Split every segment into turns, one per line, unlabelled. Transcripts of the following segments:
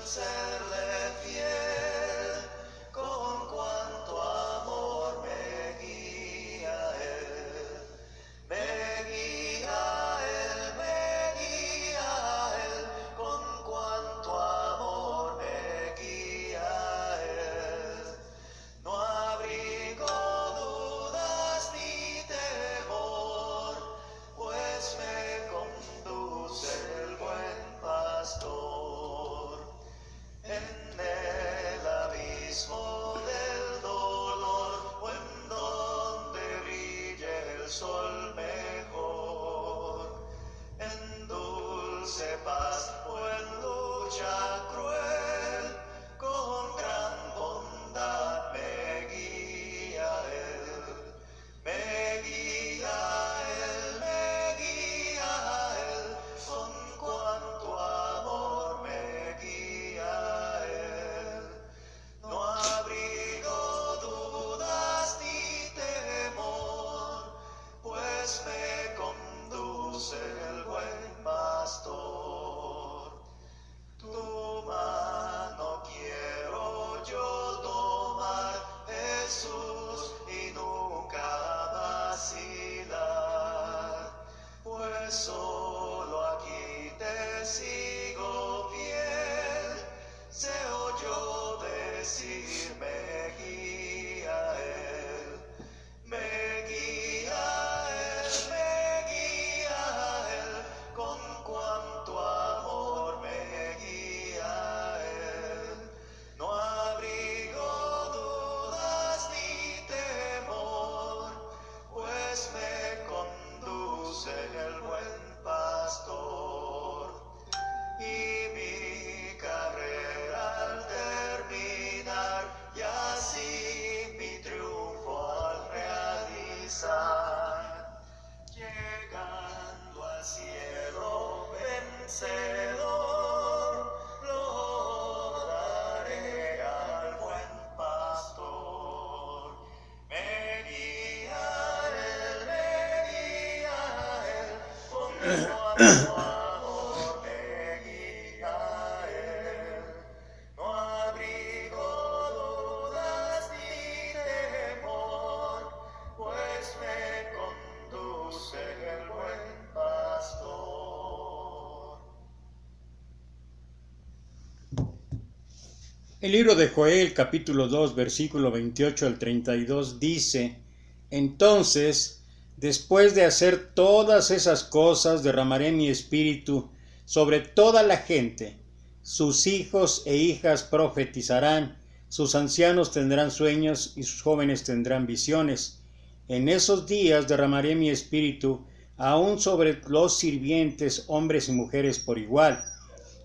serle fiel, con cuanto amor me guía Él. Me guía Él, con cuanto amor me guía Él. No abrigo dudas ni temor, pues me conduce el buen pastor. En el abismo del dolor, o en donde brille el sol mejor, en dulce paz o en lucha cruel, con gran bondad me guía Él. Me guía Él, con cuanto amor me guía Él. No abrigo dudas ni temor, pues me conduce el buen pastor. Tu mano quiero yo tomar, Jesús, y nunca vacilar, pues solo aquí te sigo fiel. Se oyó decir, me guía Él. Me guía Él, con cuanto amor me guía Él. No abrigo dudas ni temor, pues me conduce el buen pastor. Y mi carrera al terminar, y así mi triunfo al realizar, llegando al cielo vencedor, lograré al buen pastor. Me guía Él, con cuanto amor me guía Él. No abrigo dudas ni temor, pues me conduce el buen pastor.
El libro de Joel, capítulo 2, versículo 28 al 32 dice: Entonces, después de hacer todas esas cosas, derramaré mi espíritu sobre toda la gente. Sus hijos e hijas profetizarán, sus ancianos tendrán sueños y sus jóvenes tendrán visiones. En esos días derramaré mi espíritu aún sobre los sirvientes, hombres y mujeres por igual.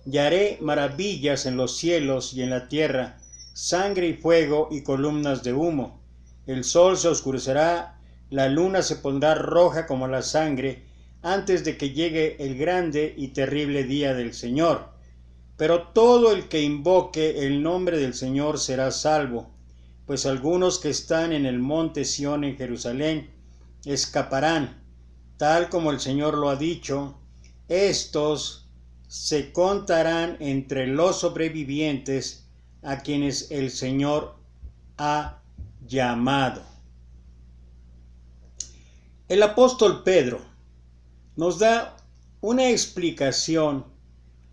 Y haré maravillas en los cielos y en la tierra, sangre y fuego y columnas de humo. El sol se oscurecerá, la luna se pondrá roja como la sangre, antes de que llegue el grande y terrible día del Señor. Pero todo el que invoque el nombre del Señor será salvo, pues algunos que están en el monte Sión en Jerusalén escaparán, tal como el Señor lo ha dicho. Estos se contarán entre los sobrevivientes a quienes el Señor ha llamado. El apóstol Pedro nos da una explicación,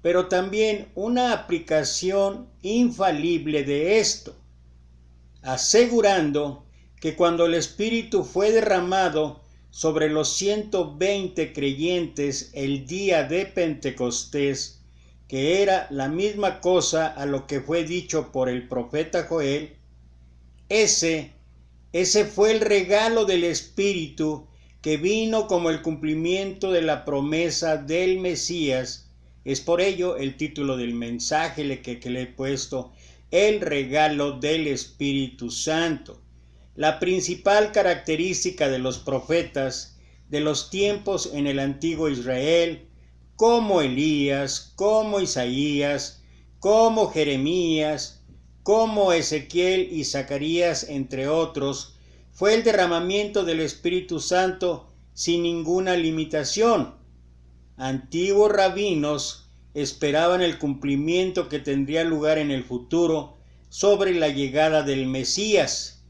pero también una aplicación infalible de esto, asegurando que cuando el Espíritu fue derramado sobre los 120 creyentes el día de Pentecostés, que era la misma cosa a lo que fue dicho por el profeta Joel, ese fue el regalo del Espíritu que vino como el cumplimiento de la promesa del Mesías. Es por ello el título del mensaje que le he puesto, el regalo del Espíritu Santo. La principal característica de los profetas de los tiempos en el antiguo Israel, como Elías, como Isaías, como Jeremías, como Ezequiel y Zacarías, entre otros, fue el derramamiento del Espíritu Santo sin ninguna limitación. Antiguos rabinos esperaban el cumplimiento que tendría lugar en el futuro sobre la llegada del Mesías.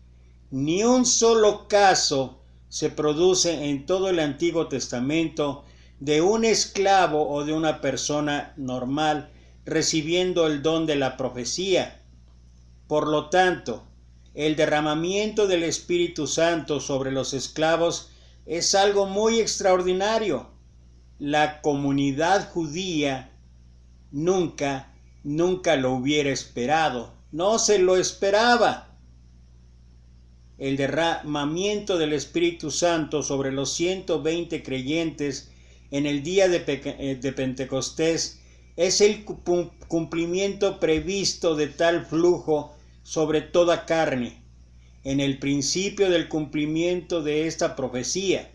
Ni un solo caso se produce en todo el Antiguo Testamento de un esclavo o de una persona normal recibiendo el don de la profecía. Por lo tanto, el derramamiento del Espíritu Santo sobre los esclavos es algo muy extraordinario. La comunidad judía nunca lo hubiera esperado. No se lo esperaba. El derramamiento del Espíritu Santo sobre los 120 creyentes en el día de Pentecostés es el cumplimiento previsto de tal flujo sobre toda carne. En el principio del cumplimiento de esta profecía,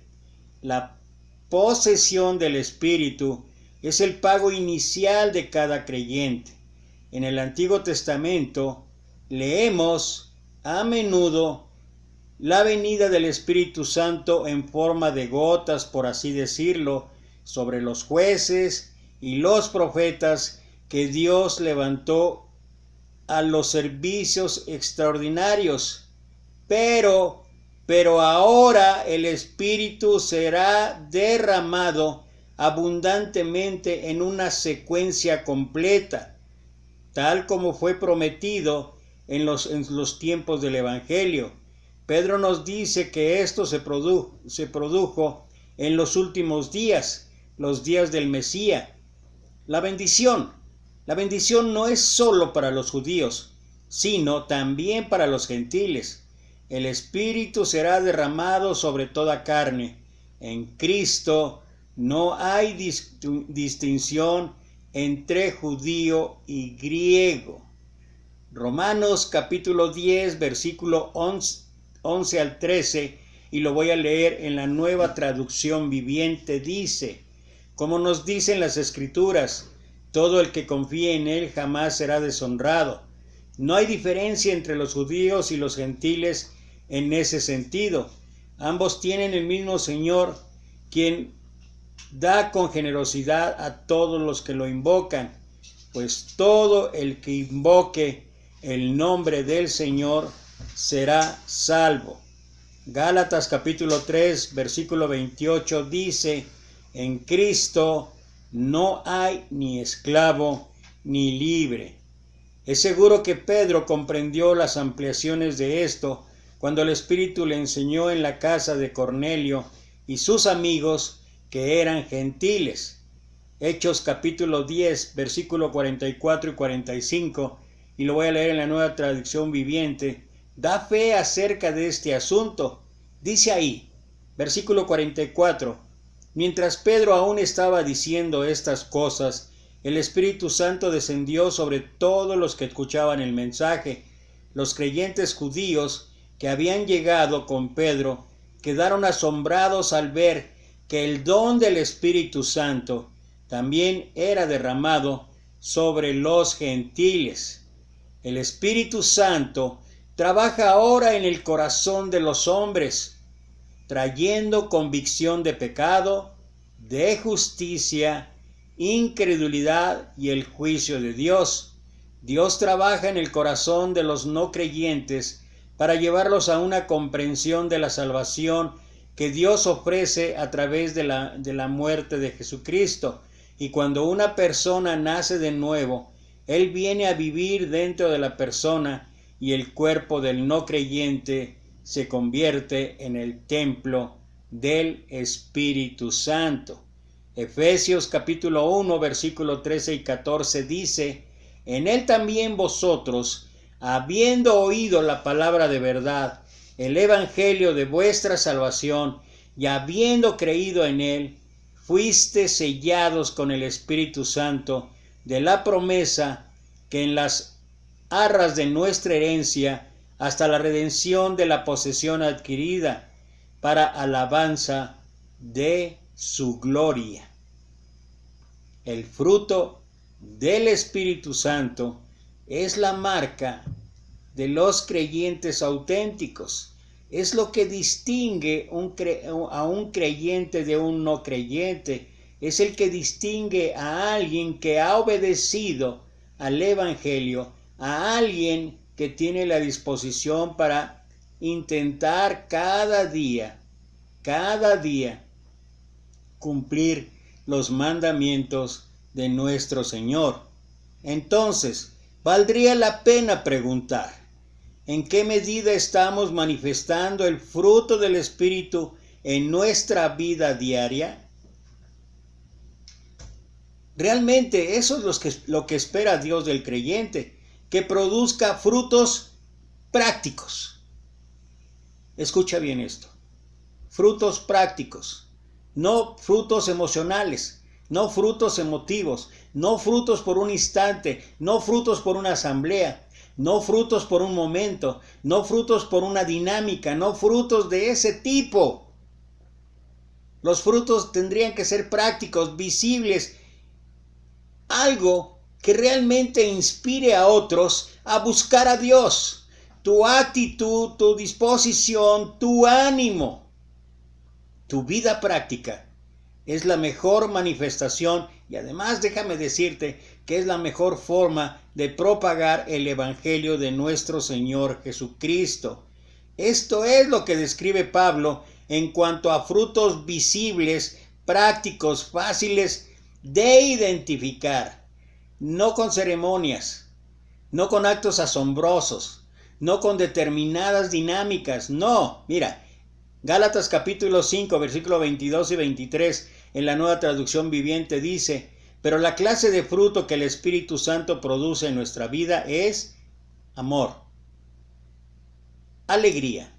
la posesión del Espíritu es el pago inicial de cada creyente. En el Antiguo Testamento leemos a menudo la venida del Espíritu Santo en forma de gotas, por así decirlo, sobre los jueces y los profetas que Dios levantó a los servicios extraordinarios. Pero ahora el Espíritu será derramado abundantemente en una secuencia completa, tal como fue prometido en los tiempos del Evangelio. Pedro nos dice que esto se produjo en los últimos días, los días del Mesías. La bendición no es solo para los judíos, sino también para los gentiles. El Espíritu será derramado sobre toda carne. En Cristo no hay distinción entre judío y griego. Romanos capítulo 10, versículo 11 al 13, y lo voy a leer en la Nueva Traducción Viviente, dice: como nos dicen las Escrituras, todo el que confíe en Él jamás será deshonrado. No hay diferencia entre los judíos y los gentiles en ese sentido. Ambos tienen el mismo Señor, quien da con generosidad a todos los que lo invocan, pues todo el que invoque el nombre del Señor será salvo. Gálatas capítulo 3, versículo 28 dice: en Cristo no hay ni esclavo ni libre. Es seguro que Pedro comprendió las ampliaciones de esto cuando el Espíritu le enseñó en la casa de Cornelio y sus amigos que eran gentiles. Hechos capítulo 10, versículo 44 y 45, y lo voy a leer en la Nueva Traducción Viviente, da fe acerca de este asunto. Dice ahí, versículo 44, mientras Pedro aún estaba diciendo estas cosas, el Espíritu Santo descendió sobre todos los que escuchaban el mensaje. Los creyentes judíos que habían llegado con Pedro quedaron asombrados al ver que el don del Espíritu Santo también era derramado sobre los gentiles. El Espíritu Santo trabaja ahora en el corazón de los hombres, trayendo convicción de pecado, de justicia, incredulidad y el juicio de Dios. Dios trabaja en el corazón de los no creyentes para llevarlos a una comprensión de la salvación que Dios ofrece a través de la muerte de Jesucristo. Y cuando una persona nace de nuevo, Él viene a vivir dentro de la persona y el cuerpo del no creyente se convierte en el templo del Espíritu Santo. Efesios capítulo 1, versículo 13 y 14 dice: en Él también vosotros, habiendo oído la palabra de verdad, el evangelio de vuestra salvación, y habiendo creído en Él, fuiste sellados con el Espíritu Santo de la promesa, que en las arras de nuestra herencia, hasta la redención de la posesión adquirida, para alabanza de su gloria. El fruto del Espíritu Santo es la marca de los creyentes auténticos. Es lo que distingue a un creyente de un no creyente. es el que distingue a alguien que ha obedecido al Evangelio, a alguien que tiene la disposición para intentar cada día, cumplir los mandamientos de nuestro Señor. Entonces, valdría la pena preguntar, ¿en qué medida estamos manifestando el fruto del Espíritu en nuestra vida diaria? Realmente eso es lo que espera Dios del creyente, que produzca frutos prácticos. Escucha bien esto, frutos prácticos, no frutos emocionales, no frutos emotivos, no frutos por un instante, no frutos por una asamblea, no frutos por un momento, no frutos por una dinámica, no frutos de ese tipo. Los frutos tendrían que ser prácticos, visibles, algo que realmente inspire a otros a buscar a Dios. Tu actitud, tu disposición, tu ánimo, tu vida práctica es la mejor manifestación y además déjame decirte que es la mejor forma de propagar el Evangelio de nuestro Señor Jesucristo. Esto es lo que describe Pablo en cuanto a frutos visibles, prácticos, fáciles de identificar, no con ceremonias, no con actos asombrosos, no con determinadas dinámicas, no. Mira, Gálatas capítulo 5, versículo 22 y 23 en la Nueva Traducción Viviente dice: pero la clase de fruto que el Espíritu Santo produce en nuestra vida es amor, alegría,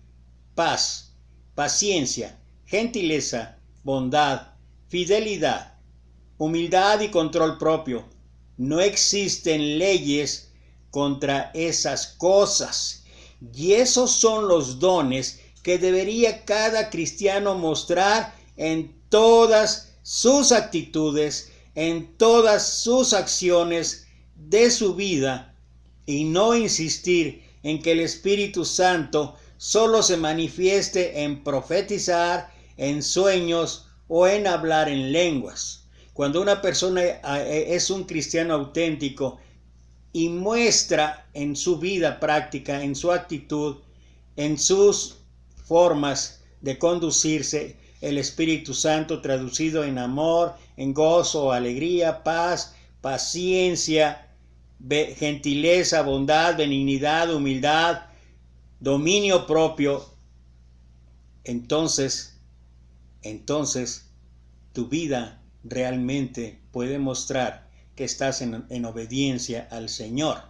paz, paciencia, gentileza, bondad, fidelidad, humildad y control propio. No existen leyes contra esas cosas. Y esos son los dones que debería cada cristiano mostrar en todas sus actitudes, en todas sus acciones de su vida, y no insistir en que el Espíritu Santo solo se manifieste en profetizar, en sueños o en hablar en lenguas. Cuando una persona es un cristiano auténtico y muestra en su vida práctica, en su actitud, en sus formas de conducirse, el Espíritu Santo traducido en amor, en gozo, alegría, paz, paciencia, gentileza, bondad, benignidad, humildad, dominio propio, entonces tu vida realmente puede mostrar que estás en obediencia al Señor.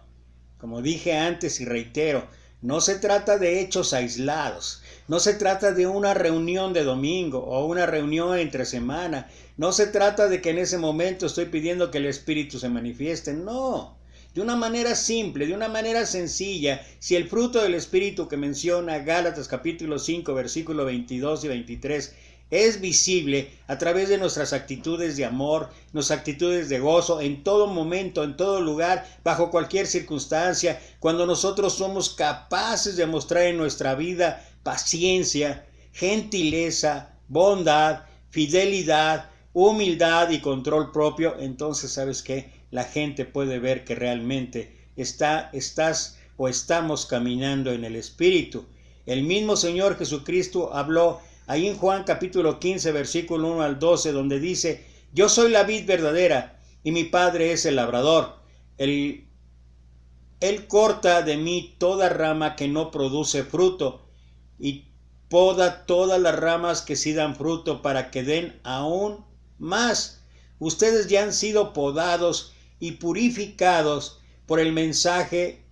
Como dije antes y reitero, no se trata de hechos aislados, no se trata de una reunión de domingo o una reunión entre semana, no se trata de que en ese momento estoy pidiendo que el Espíritu se manifieste, no. De una manera simple, de una manera sencilla, si el fruto del Espíritu que menciona Gálatas capítulo 5, versículo 22 y 23 es visible a través de nuestras actitudes de amor, nuestras actitudes de gozo, en todo momento, en todo lugar, bajo cualquier circunstancia, cuando nosotros somos capaces de mostrar en nuestra vida paciencia, gentileza, bondad, fidelidad, humildad y control propio, entonces, ¿sabes qué? La gente puede ver que realmente estás o estamos caminando en el Espíritu. El mismo Señor Jesucristo habló ahí en Juan capítulo 15, versículo 1 al 12, donde dice: yo soy la vid verdadera y mi Padre es el labrador. Él corta de mí toda rama que no produce fruto y poda todas las ramas que sí dan fruto para que den aún más. Ustedes ya han sido podados y purificados por el mensaje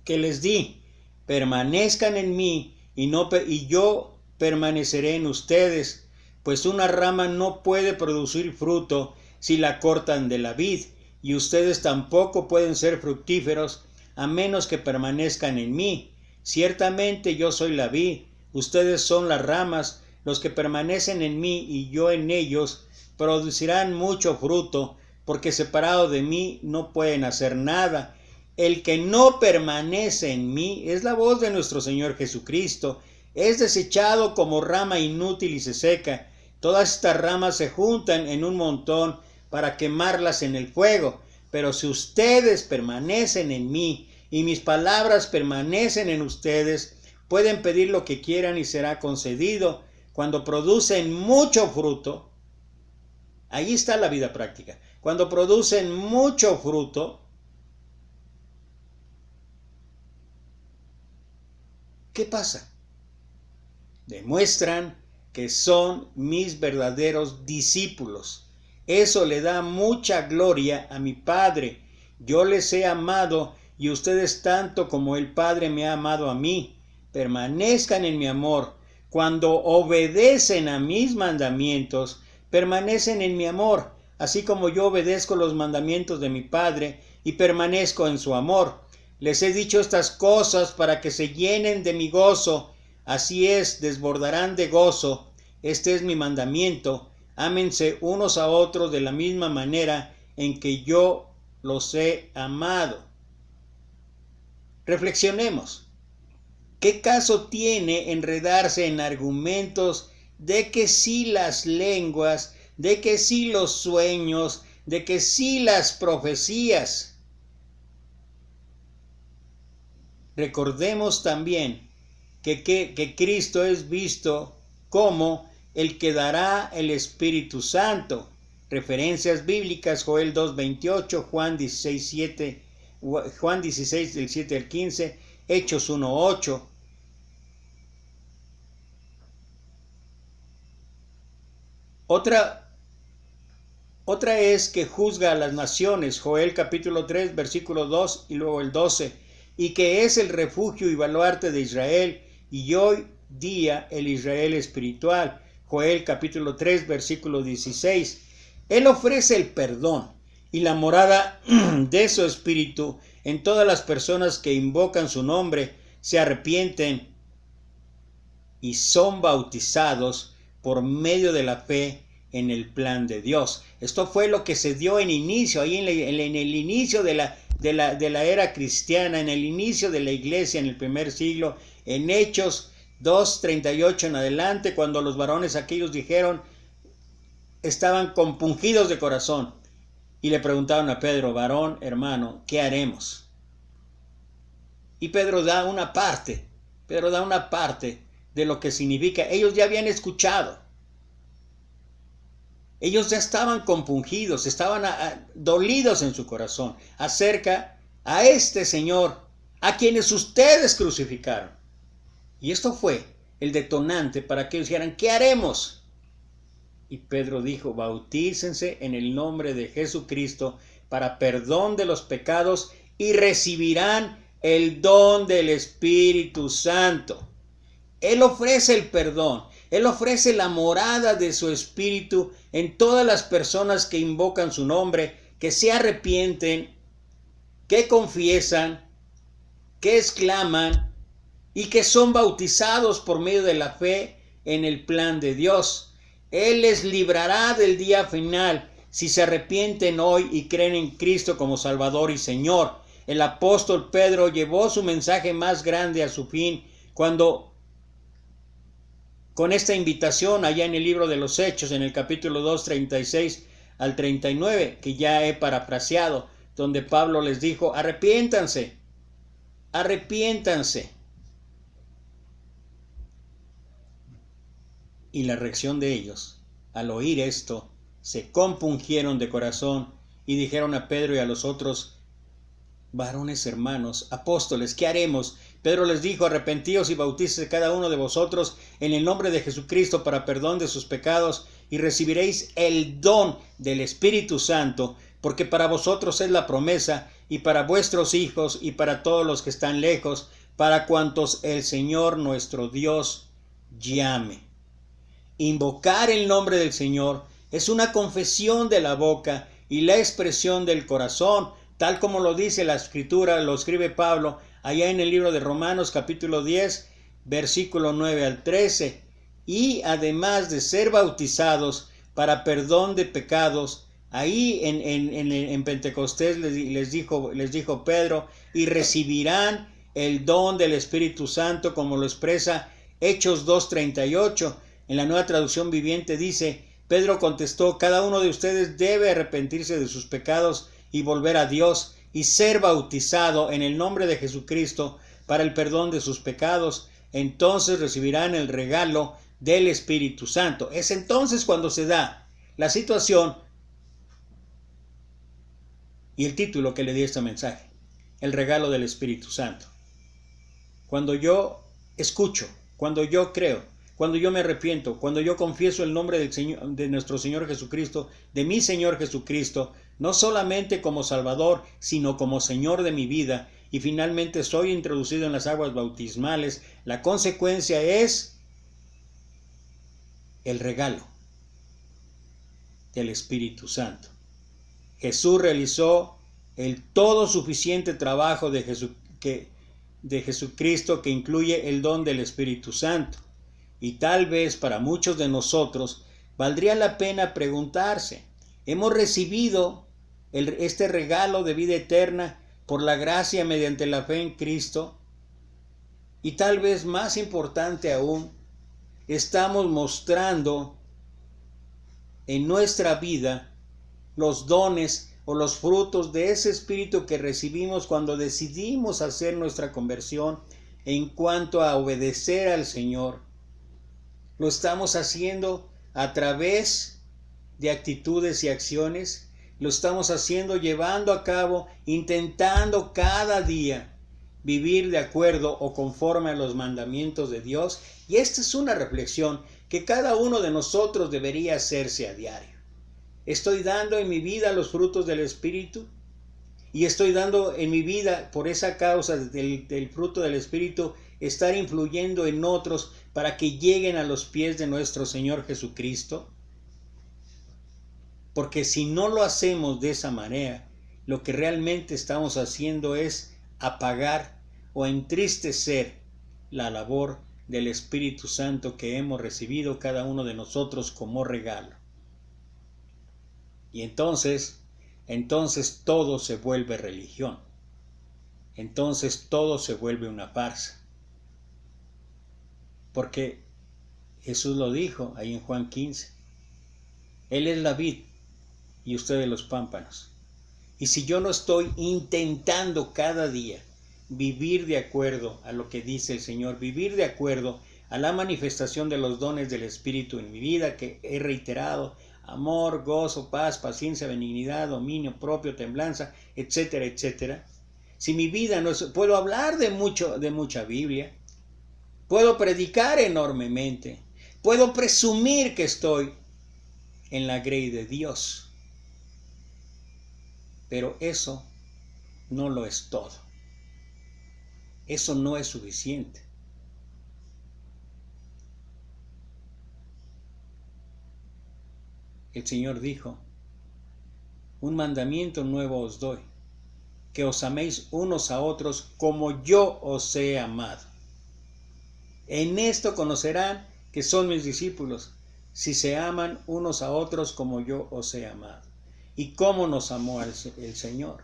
que les di. Permanezcan en mí y yo permaneceré en ustedes, pues una rama no puede producir fruto si la cortan de la vid, y ustedes tampoco pueden ser fructíferos a menos que permanezcan en mí. Ciertamente yo soy la vid, ustedes son las ramas. Los que permanecen en mí y yo en ellos producirán mucho fruto, porque separado de mí no pueden hacer nada. El que no permanece en mí, es la voz de nuestro Señor Jesucristo, es desechado como rama inútil y se seca, Todas estas ramas se juntan en un montón para quemarlas en el fuego. Pero si ustedes permanecen en mí y mis palabras permanecen en ustedes, pueden pedir lo que quieran y será concedido. Cuando producen mucho fruto, ahí está la vida práctica. Cuando producen mucho fruto, ¿qué pasa? Demuestran que son mis verdaderos discípulos. Eso le da mucha gloria a mi Padre. Yo les he amado y ustedes tanto como el Padre me ha amado a mí. Permanezcan en mi amor. Cuando obedecen a mis mandamientos, permanecen en mi amor, así como yo obedezco los mandamientos de mi Padre y permanezco en su amor. Les he dicho estas cosas para que se llenen de mi gozo. Así es, desbordarán de gozo. Este es mi mandamiento. Ámense unos a otros de la misma manera en que yo los he amado. Reflexionemos. ¿Qué caso tiene enredarse en argumentos de que sí las lenguas, de que sí los sueños, de que sí las profecías? Recordemos también que Cristo es visto como el que dará el Espíritu Santo. Referencias bíblicas: Joel 2:28, Juan 16 del 7 al 15, Hechos 1:8. Otra es que juzga a las naciones, Joel capítulo 3, versículo 2 y luego el 12, y que es el refugio y baluarte de Israel, y hoy día el Israel espiritual, Joel capítulo 3, versículo 16. Él ofrece el perdón y la morada de su espíritu en todas las personas que invocan su nombre, se arrepienten y son bautizados por medio de la fe en el plan de Dios. Esto fue lo que se dio en inicio, ahí en el inicio de la era cristiana, en el inicio de la iglesia en el primer siglo, en Hechos 2:38 en adelante, cuando los varones aquellos dijeron, estaban compungidos de corazón y le preguntaron a Pedro: varón, hermano, ¿qué haremos? Y Pedro da una parte de lo que significa. Ellos ya habían escuchado. Ellos ya estaban compungidos, estaban dolidos en su corazón acerca a este Señor, a quienes ustedes crucificaron. Y esto fue el detonante para que ellos dijeran: ¿qué haremos? Y Pedro dijo: bautícense en el nombre de Jesucristo para perdón de los pecados y recibirán el don del Espíritu Santo. Él ofrece el perdón, Él ofrece la morada de su Espíritu en todas las personas que invocan su nombre, que se arrepienten, que confiesan, que exclaman y que son bautizados por medio de la fe en el plan de Dios. Él les librará del día final si se arrepienten hoy y creen en Cristo como Salvador y Señor. El apóstol Pedro llevó su mensaje más grande a su fin cuando, con esta invitación allá en el libro de los Hechos, en el capítulo 2, 36 al 39, que ya he parafraseado, donde Pablo les dijo: arrepiéntanse, arrepiéntanse. Y la reacción de ellos, al oír esto, se compungieron de corazón y dijeron a Pedro y a los otros varones hermanos, apóstoles, ¿qué haremos? Pedro les dijo: arrepentíos y bautícese cada uno de vosotros en el nombre de Jesucristo para perdón de sus pecados y recibiréis el don del Espíritu Santo, porque para vosotros es la promesa y para vuestros hijos y para todos los que están lejos, para cuantos el Señor nuestro Dios llame. Invocar el nombre del Señor es una confesión de la boca y la expresión del corazón, tal como lo dice la Escritura, lo escribe Pablo allá en el libro de Romanos capítulo 10, versículo 9 al 13. Y además de ser bautizados para perdón de pecados, ahí en Pentecostés les dijo Pedro: y recibirán el don del Espíritu Santo, como lo expresa Hechos 2:38. En la Nueva Traducción Viviente dice: Pedro contestó: cada uno de ustedes debe arrepentirse de sus pecados y volver a Dios y ser bautizado en el nombre de Jesucristo para el perdón de sus pecados. Entonces recibirán el regalo del Espíritu Santo. Es entonces cuando se da la situación y el título que le di a este mensaje: el regalo del Espíritu Santo. Cuando yo escucho, cuando yo creo, cuando yo me arrepiento, cuando yo confieso el nombre del Señor, de nuestro Señor Jesucristo, de mi Señor Jesucristo, no solamente como Salvador, sino como Señor de mi vida, y finalmente soy introducido en las aguas bautismales, la consecuencia es el regalo del Espíritu Santo. Jesús realizó el todo suficiente trabajo de Jesucristo, que incluye el don del Espíritu Santo. Y tal vez para muchos de nosotros valdría la pena preguntarse: ¿hemos recibido este regalo de vida eterna por la gracia mediante la fe en Cristo? Y tal vez más importante aún, ¿estamos mostrando en nuestra vida los dones o los frutos de ese Espíritu que recibimos cuando decidimos hacer nuestra conversión en cuanto a obedecer al Señor? ¿Lo estamos haciendo a través de actitudes y acciones? ¿Lo estamos haciendo llevando a cabo, intentando cada día vivir de acuerdo o conforme a los mandamientos de Dios? Y esta es una reflexión que cada uno de nosotros debería hacerse a diario. ¿Estoy dando en mi vida los frutos del Espíritu? Y estoy dando en mi vida, por esa causa del fruto del Espíritu, estar influyendo en otros para que lleguen a los pies de nuestro Señor Jesucristo. Porque si no lo hacemos de esa manera, lo que realmente estamos haciendo es apagar o entristecer la labor del Espíritu Santo que hemos recibido cada uno de nosotros como regalo. Y entonces todo se vuelve religión. Entonces todo se vuelve una farsa. Porque Jesús lo dijo ahí en Juan 15. Él es la vid y ustedes los pámpanos. Y si yo no estoy intentando cada día vivir de acuerdo a lo que dice el Señor, vivir de acuerdo a la manifestación de los dones del Espíritu en mi vida, que he reiterado: amor, gozo, paz, paciencia, benignidad, dominio propio, templanza, etcétera, etcétera. Si mi vida no es, puedo hablar de mucha Biblia, puedo predicar enormemente, puedo presumir que estoy en la grey de Dios, pero eso no lo es todo. Eso no es suficiente. El Señor dijo: un mandamiento nuevo os doy, que os améis unos a otros como yo os he amado. En esto conocerán que son mis discípulos, si se aman unos a otros como yo os he amado. ¿Y cómo nos amó el Señor?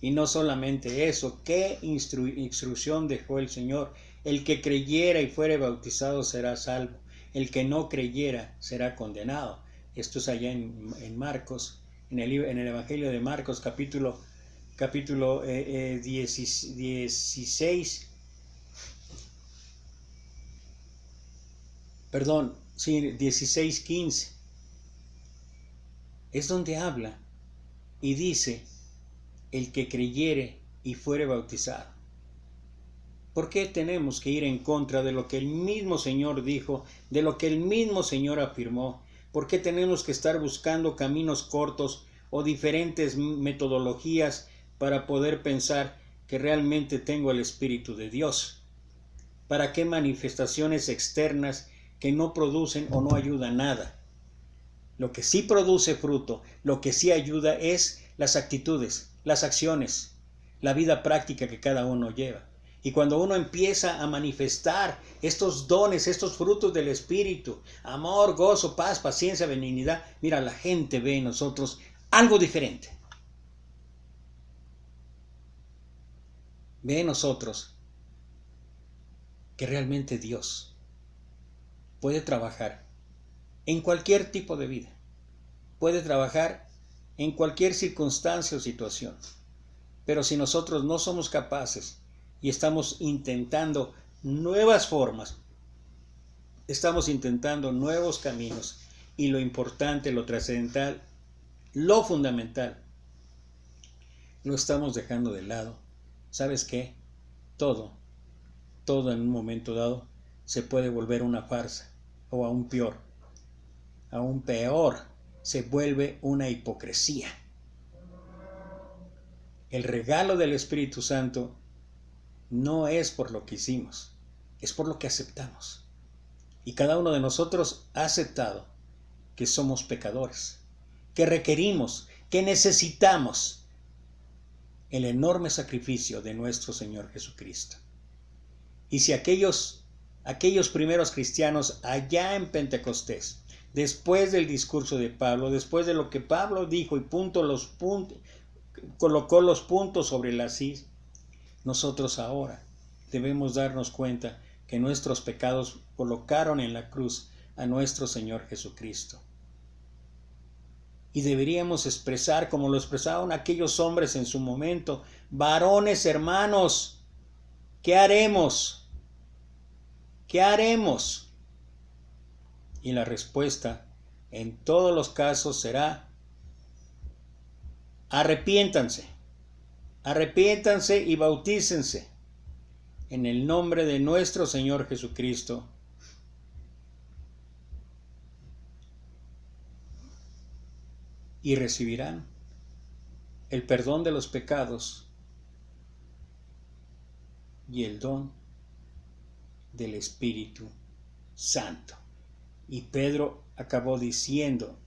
Y no solamente eso, ¿qué instrucción dejó el Señor? El que creyera y fuere bautizado será salvo, el que no creyera será condenado. Esto es allá en Marcos, en el Evangelio de Marcos, capítulo 16, perdón, sí, 16:15. Es donde habla y dice: el que creyere y fuere bautizado. ¿Por qué tenemos que ir en contra de lo que el mismo Señor dijo, de lo que el mismo Señor afirmó? ¿Por qué tenemos que estar buscando caminos cortos o diferentes metodologías para poder pensar que realmente tengo el Espíritu de Dios? ¿Para qué manifestaciones externas que no producen o no ayudan nada? Lo que sí produce fruto, lo que sí ayuda es las actitudes, las acciones, la vida práctica que cada uno lleva. Y cuando uno empieza a manifestar estos dones, estos frutos del Espíritu, amor, gozo, paz, paciencia, benignidad, mira, la gente ve en nosotros algo diferente. Ve en nosotros que realmente Dios puede trabajar en cualquier tipo de vida, puede trabajar en cualquier circunstancia o situación. Pero si nosotros no somos capaces y estamos intentando nuevas formas, estamos intentando nuevos caminos, y lo importante, lo trascendental, lo fundamental, lo estamos dejando de lado, ¿sabes qué? Todo en un momento dado se puede volver una farsa, o aún peor, se vuelve una hipocresía. El regalo del Espíritu Santo no es por lo que hicimos, es por lo que aceptamos. Y cada uno de nosotros ha aceptado que somos pecadores, que requerimos, que necesitamos el enorme sacrificio de nuestro Señor Jesucristo. Y si aquellos primeros cristianos allá en Pentecostés, después del discurso de Pablo, después de lo que Pablo dijo y colocó los puntos sobre las is, nosotros ahora debemos darnos cuenta que nuestros pecados colocaron en la cruz a nuestro Señor Jesucristo. Y deberíamos expresar como lo expresaron aquellos hombres en su momento: varones, hermanos, ¿qué haremos? ¿Qué haremos? Y la respuesta en todos los casos será: arrepiéntanse y bautícense en el nombre de nuestro Señor Jesucristo. Y recibirán el perdón de los pecados y el don del Espíritu Santo. Y Pedro acabó diciendo: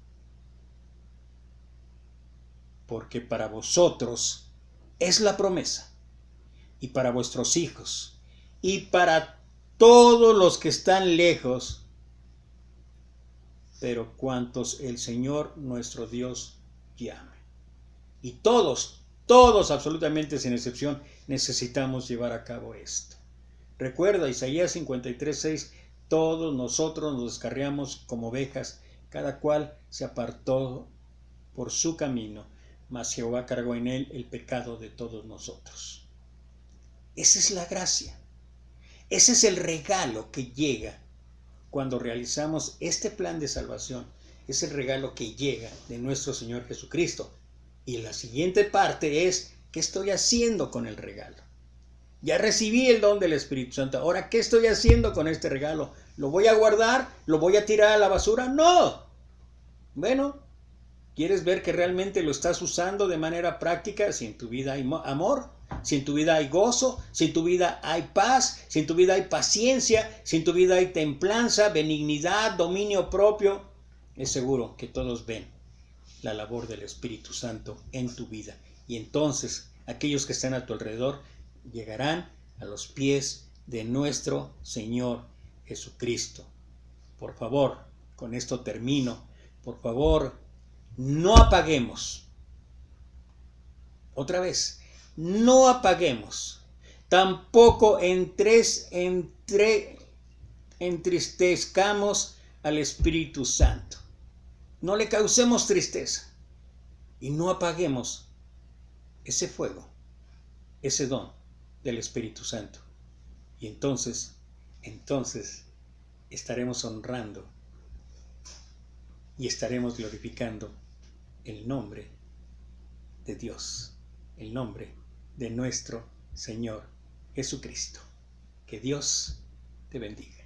porque para vosotros es la promesa, y para vuestros hijos, y para todos los que están lejos, pero cuantos el Señor nuestro Dios llame. Y todos, absolutamente sin excepción, necesitamos llevar a cabo esto. Recuerda Isaías 53:6, todos nosotros nos descarriamos como ovejas, cada cual se apartó por su camino, mas Jehová cargó en él el pecado de todos nosotros. Esa es la gracia, ese es el regalo que llega cuando realizamos este plan de salvación. Es el regalo que llega de nuestro Señor Jesucristo. Y la siguiente parte es: ¿qué estoy haciendo con el regalo? Ya recibí el don del Espíritu Santo. Ahora, ¿qué estoy haciendo con este regalo? ¿Lo voy a guardar? ¿Lo voy a tirar a la basura? ¡No! Bueno, ¿quieres ver que realmente lo estás usando de manera práctica? Si en tu vida hay amor, si en tu vida hay gozo, si en tu vida hay paz, si en tu vida hay paciencia, si en tu vida hay templanza, benignidad, dominio propio, es seguro que todos ven la labor del Espíritu Santo en tu vida. Y entonces aquellos que están a tu alrededor llegarán a los pies de nuestro Señor Jesucristo. Por favor, con esto termino. Por favor, no apaguemos. Otra vez, no apaguemos. Tampoco entristezcamos al Espíritu Santo. No le causemos tristeza. Y no apaguemos ese fuego, ese don del Espíritu Santo. Y entonces estaremos honrando y estaremos glorificando el nombre de Dios, el nombre de nuestro Señor Jesucristo. Que Dios te bendiga.